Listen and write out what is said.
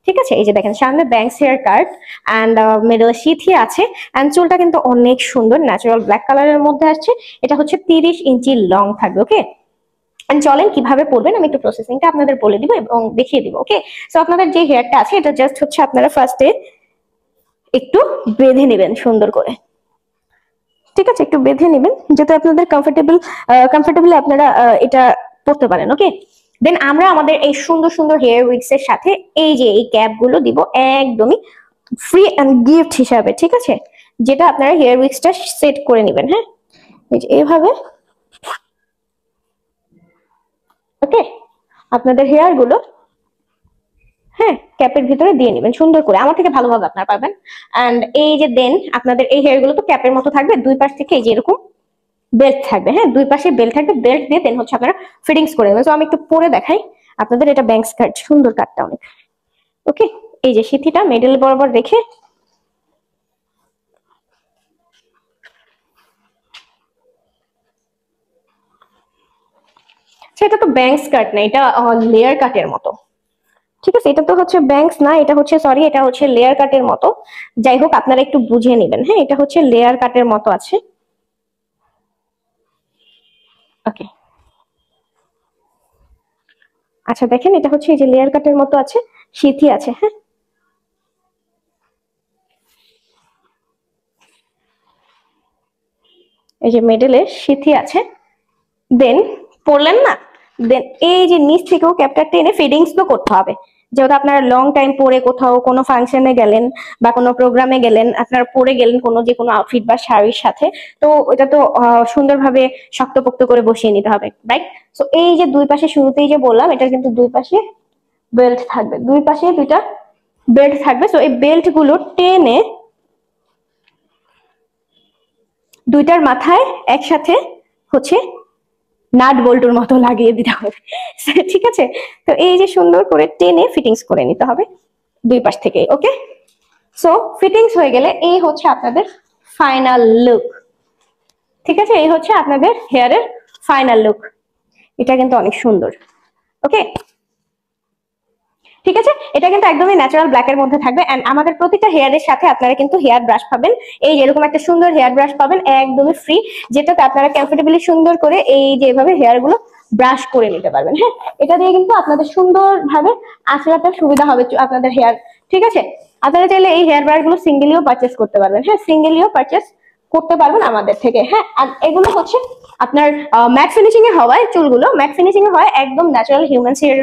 ঠিক আছে, এই যে দেখেন সামনে bangs hair cut and middle সিথি আছে অ্যান্ড চুলটা কিন্তু অনেক সুন্দর ন্যাচারাল ব্ল্যাক কালারের মধ্যে আসছে। এটা হচ্ছে 30 ইঞ্চি লং থাকবে। ওকে, চলেন কিভাবে পড়বেন আমি একটু প্রসেসিংটা আপনাদের বলে দিব এবং দেখিয়ে দিব। ওকে, সো আপনাদের যে হেয়ারটা আছে এটা জাস্ট হচ্ছে আপনারা ফার্স্টে একটু বেঁধে নেবেন সুন্দর করে। ঠিক আছে, একটু বেঁধে নেবেন যাতে আপনাদের কমফোর্টেবলি আপনারা এটা পড়তে পারেন। ওকে, দেন আমরা আমাদের এই সুন্দর সুন্দর হেয়ার উইগস এর সাথে এই যে এই ক্যাপ গুলো দিব একদমই ফ্রি অ্যান্ড গিফট হিসাবে। ঠিক আছে, যেটা আপনারা হেয়ার উইগসটা সেট করে নেবেন। হ্যাঁ, এই যে এইভাবে। ওকে, আপনাদের হেয়ার গুলো হ্যাঁ ক্যাপের ভিতরে দিয়ে নেবেন সুন্দর করে, আমার থেকে ভালোভাবে আপনারা পাবেন। এন্ড এই যে দেন আপনাদের এই হেয়ার গুলো তো ক্যাপের মতো থাকবে, দুই পাশ থেকে এই যে এরকম বেল্ট থাকবে। হ্যাঁ, দুই পাশে বেল্ট থাকবে, বেল্ট দিয়ে দেন হচ্ছে আপনারা ফিটিংস করে নেবেন। তো আমি একটু পরে দেখাই আপনাদের। এটা ব্যাংকস কাট, সুন্দর কাটটা অনেক। ওকে, এই যে সিথিটা মিডল বরাবর রেখে সেটা তো ব্যাংকস কাট না, এটা লেয়ার কাটের মতো। ঠিক আছে, এটা তো হচ্ছে ব্যাংকস না, এটা হচ্ছে সরি এটা হচ্ছে লেয়ার কাটের মতো। যাই হোক আপনারা একটু বুঝে নেবেন। হ্যাঁ, এটা হচ্ছে লেয়ার কাটের মতো আছে। ওকে, আচ্ছা দেখেন এটা হচ্ছে এই যে লেয়ার কাটের মতো আছে, সিথি আছে। হ্যাঁ, এই যে মিডলে সিথি আছে। দেন পড়লেন না, দেন এই যে নিচ থেকেও ক্যাপটা টেনে ফিডিংস তো করতে হবে। যেহেতু আপনারা লং টাইম পরে কোথাও কোনো ফাংশনে গেলেন বা কোনো প্রোগ্রামে গেলেন, আপনারা পরে গেলেন কোনো যে কোনো আউটফিট বা শাড়ির সাথে, তো এটা তো সুন্দরভাবে শক্তপোক্ত করে বসিয়ে নিতে হবে, রাইট? সো এই যে দুই পাশে শুরুতেই যে বললাম এটা কিন্তু দুই পাশে বেল্ট থাকবে, দুই পাশে দুইটা বেল্ট থাকবে। সো এই বেল্ট গুলো টেনে দুইটার মাথায় একসাথে হচ্ছে নাট বল্টুর মতো লাগিয়ে দিতে হবে। ঠিক আছে, তো এই যে সুন্দর করে টেনে ফিটিংস করে নিতে হবে দুই পাশ থেকে। ওকে, সো ফিটিংস হয়ে গেলে এই হচ্ছে আপনাদের ফাইনাল লুক। ঠিক আছে, এই হচ্ছে আপনাদের হেয়ারের ফাইনাল লুক। এটা কিন্তু অনেক সুন্দর। ওকে, ঠিক আছে, এটা কিন্তু একদমই ন্যাচারাল ব্ল্যাক এর মধ্যে থাকবে। এন্ড আমাদের প্রতিটা হেয়ারের সাথে আপনারা কিন্তু হেয়ার ব্রাশ পাবেন। এই যেরকম একটা সুন্দর হেয়ার ব্রাশ পাবেন একদমই ফ্রি, যেটাতে আপনারা কমফোর্টেবলি সুন্দর করে এই যে এভাবে হেয়ার গুলো ব্রাশ করে নিতে পারবেন। হ্যাঁ, এটা দিয়ে কিন্তু আপনাদের সুন্দরভাবে আঁচড়াতে সুবিধা হবে আপনাদের হেয়ার। ঠিক আছে, আপনারা চাইলে এই হেয়ার ব্রাশ গুলো সিঙ্গেলিও পারচেস করতে পারবেন। হ্যাঁ, সিঙ্গেলিও পারচেস করতে পারবেন আমাদের থেকে। হ্যাঁ, আর এগুলো হচ্ছে আপনার ম্যাট ফিনিশিং এ হওয়ায় চুলগুলো ম্যাট ফিনিশিং এ হয় একদম ন্যাচারাল হিউম্যান হেয়ার